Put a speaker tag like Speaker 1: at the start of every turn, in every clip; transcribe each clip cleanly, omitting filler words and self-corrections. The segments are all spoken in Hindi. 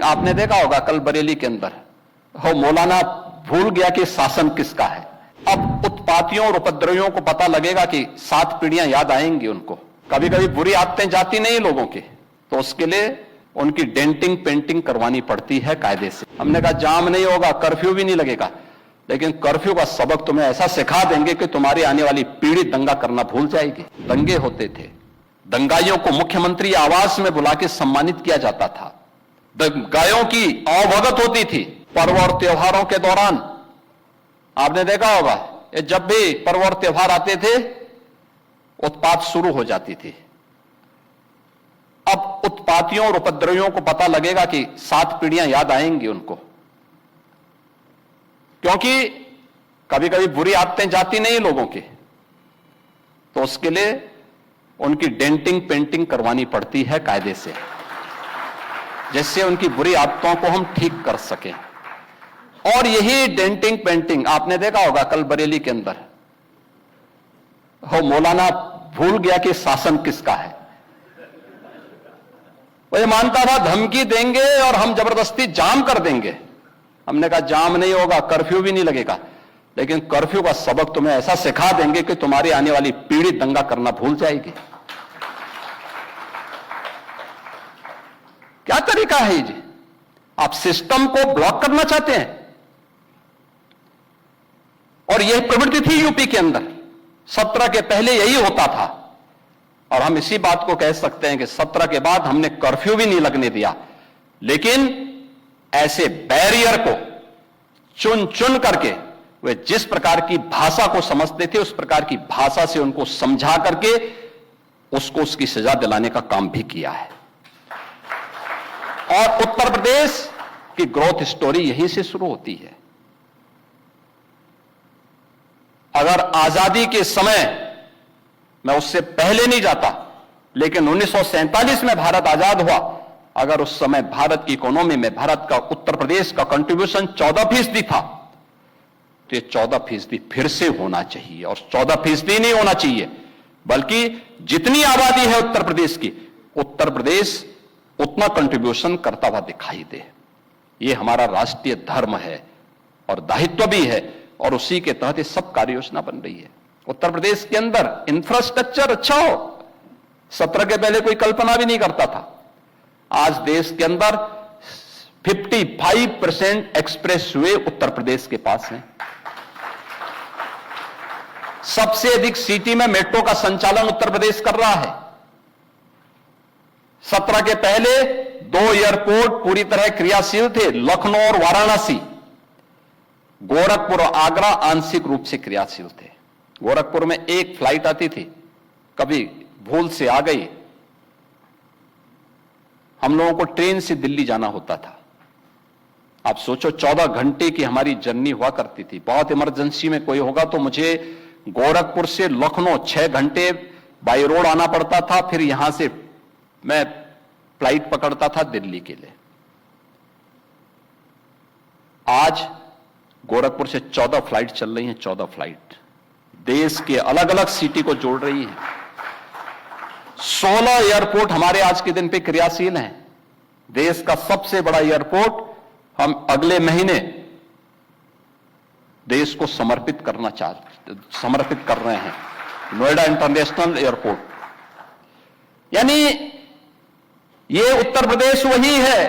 Speaker 1: आपने देखा होगा कल बरेली के अंदर हो मौलाना भूल गया कि शासन किसका है। अब उत्पातियों और उपद्रवियों को पता लगेगा कि 7 पीढ़ियां याद आएंगी उनको। कभी कभी बुरी आदतें जाती नहीं लोगों की, तो उसके लिए उनकी डेंटिंग पेंटिंग करवानी पड़ती है कायदे से। हमने कहा जाम नहीं होगा, कर्फ्यू भी नहीं लगेगा, लेकिन कर्फ्यू का सबक तुम्हें ऐसा सिखा देंगे कि तुम्हारी आने वाली पीढ़ी दंगा करना भूल जाएगी। दंगे होते थे, दंगाइयों को मुख्यमंत्री आवास में बुला के सम्मानित किया जाता था। दंगाइयों की अवभगत होती थी। पर्व और त्योहारों के दौरान आपने देखा होगा, जब भी पर्व और त्योहार आते थे उत्पात शुरू हो जाती थी। अब उत्पातियों और उपद्रवियों को पता लगेगा कि 7 पीढ़ियां याद आएंगी उनको, क्योंकि कभी कभी बुरी आदतें जाती नहीं लोगों की, तो उसके लिए उनकी डेंटिंग पेंटिंग करवानी पड़ती है कायदे से, जिससे उनकी बुरी आदतों को हम ठीक कर सकें। और यही डेंटिंग पेंटिंग आपने देखा होगा कल बरेली के अंदर हो मौलाना भूल गया कि शासन किसका है। वो ये मानता था धमकी देंगे और हम जबरदस्ती जाम कर देंगे। हमने कहा जाम नहीं होगा, कर्फ्यू भी नहीं लगेगा, लेकिन कर्फ्यू का सबक तुम्हें ऐसा सिखा देंगे कि तुम्हारी आने वाली पीढ़ी दंगा करना भूल जाएगी। क्या तरीका है जी? आप सिस्टम को ब्लॉक करना चाहते हैं। और यह प्रवृत्ति थी यूपी के अंदर, 17 के पहले यही होता था। और हम इसी बात को कह सकते हैं कि 17 के बाद हमने कर्फ्यू भी नहीं लगने दिया, लेकिन ऐसे बैरियर को चुन चुन करके वे जिस प्रकार की भाषा को समझते थे उस प्रकार की भाषा से उनको समझा करके उसको उसकी सजा दिलाने का काम भी किया है। और उत्तर प्रदेश की ग्रोथ स्टोरी यहीं से शुरू होती है। अगर आजादी के समय, मैं उससे पहले नहीं जाता, लेकिन 1947 में भारत आजाद हुआ, अगर उस समय भारत की इकोनॉमी में भारत का उत्तर प्रदेश का कंट्रीब्यूशन 14% था, तो ये 14% फिर से होना चाहिए। और 14% नहीं होना चाहिए, बल्कि जितनी आबादी है उत्तर प्रदेश की, उत्तर प्रदेश उतना कंट्रीब्यूशन करता हुआ दिखाई दे। ये हमारा राष्ट्रीय धर्म है और दायित्व भी है, और उसी के तहत ये सब कार्य योजना बन रही है। उत्तर प्रदेश के अंदर इंफ्रास्ट्रक्चर अच्छा हो, 17 के पहले कोई कल्पना भी नहीं करता था। आज देश के अंदर 55% एक्सप्रेस वे उत्तर प्रदेश के पास हैं। सबसे अधिक सिटी में मेट्रो का संचालन उत्तर प्रदेश कर रहा है। 17 के पहले 2 एयरपोर्ट पूरी तरह क्रियाशील थे, लखनऊ और वाराणसी। गोरखपुर और आगरा आंशिक रूप से क्रियाशील थे। गोरखपुर में एक फ्लाइट आती थी, कभी भूल से आ गई, हम लोगों को ट्रेन से दिल्ली जाना होता था। आप सोचो 14 घंटे की हमारी जर्नी हुआ करती थी। बहुत इमरजेंसी में कोई होगा तो मुझे गोरखपुर से लखनऊ 6 घंटे बाई रोड आना पड़ता था, फिर यहां से मैं फ्लाइट पकड़ता था दिल्ली के लिए। आज गोरखपुर से 14 फ्लाइट चल रही हैं, 14 फ्लाइट देश के अलग अलग सिटी को जोड़ रही हैं। 16 एयरपोर्ट हमारे आज के दिन पे क्रियाशील हैं। देश का सबसे बड़ा एयरपोर्ट हम अगले महीने देश को समर्पित कर रहे हैं, नोएडा इंटरनेशनल एयरपोर्ट। यानी ये उत्तर प्रदेश वही है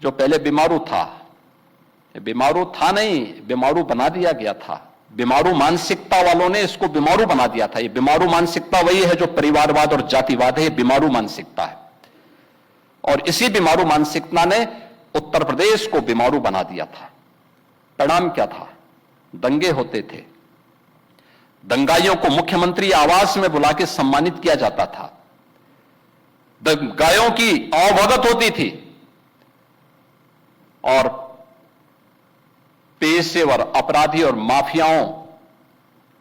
Speaker 1: जो पहले बीमारू था। बीमारू था नहीं, बीमारू बना दिया गया था। बीमारू मानसिकता वालों ने इसको बीमारू बना दिया था। ये बीमारू मानसिकता वही है जो परिवारवाद और जातिवाद है, ये बीमारू मानसिकता है। और इसी बीमारू मानसिकता ने उत्तर प्रदेश को बीमारू बना दिया था। परिणाम क्या था? दंगे होते थे, दंगाइयों को मुख्यमंत्री आवास में बुला के सम्मानित किया जाता था। दंगाइयों की अवभगत होती थी और पेशेवर अपराधी और माफियाओं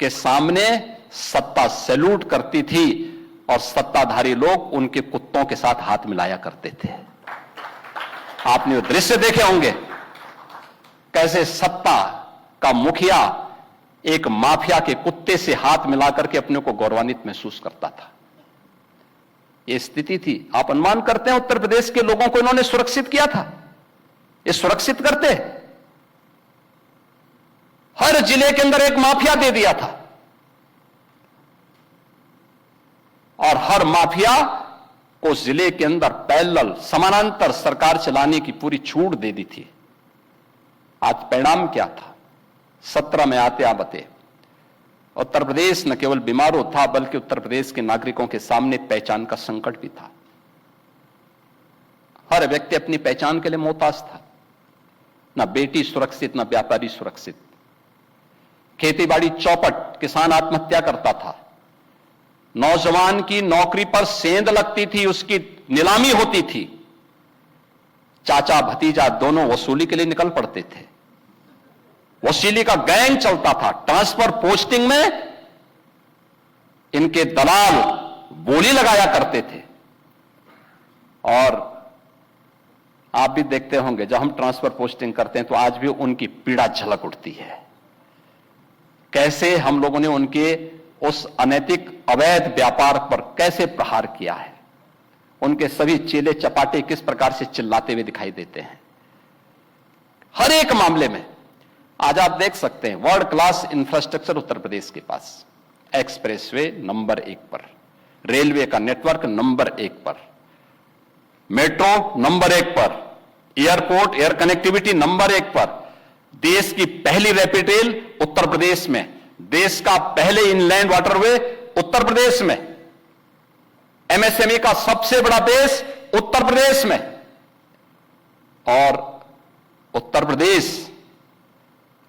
Speaker 1: के सामने सत्ता सैल्यूट करती थी और सत्ताधारी लोग उनके कुत्तों के साथ हाथ मिलाया करते थे। आपने वो दृश्य देखे होंगे, कैसे सत्ता का मुखिया एक माफिया के कुत्ते से हाथ मिलाकर के अपने को गौरवान्वित महसूस करता था। ये स्थिति थी। आप अनुमान करते हैं उत्तर प्रदेश के लोगों को इन्होंने सुरक्षित किया था? ये सुरक्षित करते? हर जिले के अंदर एक माफिया दे दिया था और हर माफिया को जिले के अंदर पैरेलल समानांतर सरकार चलाने की पूरी छूट दे दी थी। आज परिणाम क्या था? 17 में आते आबते उत्तर प्रदेश न केवल बीमारू था बल्कि उत्तर प्रदेश के नागरिकों के सामने पहचान का संकट भी था। हर व्यक्ति अपनी पहचान के लिए मोहताज था। न बेटी सुरक्षित, न व्यापारी सुरक्षित। खेतीबाड़ी चौपट, किसान आत्महत्या करता था। नौजवान की नौकरी पर सेंध लगती थी, उसकी नीलामी होती थी। चाचा भतीजा दोनों वसूली के लिए निकल पड़ते थे। वसूली का गैंग चलता था। ट्रांसफर पोस्टिंग में इनके दलाल बोली लगाया करते थे। और आप भी देखते होंगे जब हम ट्रांसफर पोस्टिंग करते हैं तो आज भी उनकी पीड़ा झलक उठती है। कैसे हम लोगों ने उनके उस अनैतिक अवैध व्यापार पर कैसे प्रहार किया है। उनके सभी चेले चपाटे किस प्रकार से चिल्लाते हुए दिखाई देते हैं। हर एक मामले में आज आप देख सकते हैं world class infrastructure Uttar Pradesh के पास। एक्सप्रेसवे नंबर 1 पर, रेलवे का नेटवर्क नंबर 1 पर, मेट्रो नंबर 1 पर, एयरपोर्ट एयर कनेक्टिविटी नंबर 1 पर, देश की पहली रैपिड रेल उत्तर प्रदेश में, देश का पहले इनलैंड वाटरवे उत्तर प्रदेश में, एमएसएमई का सबसे बड़ा बेस उत्तर प्रदेश में। और उत्तर प्रदेश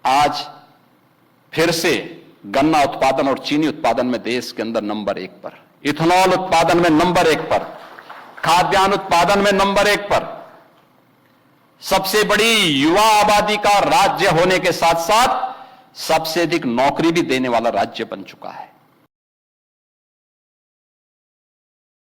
Speaker 1: आज फिर से गन्ना उत्पादन और चीनी उत्पादन में देश के अंदर नंबर 1 पर, इथेनॉल उत्पादन में नंबर 1 पर, खाद्यान्न उत्पादन में नंबर 1 पर, सबसे बड़ी युवा आबादी का राज्य होने के साथ साथ सबसे अधिक नौकरी भी देने वाला राज्य बन चुका है।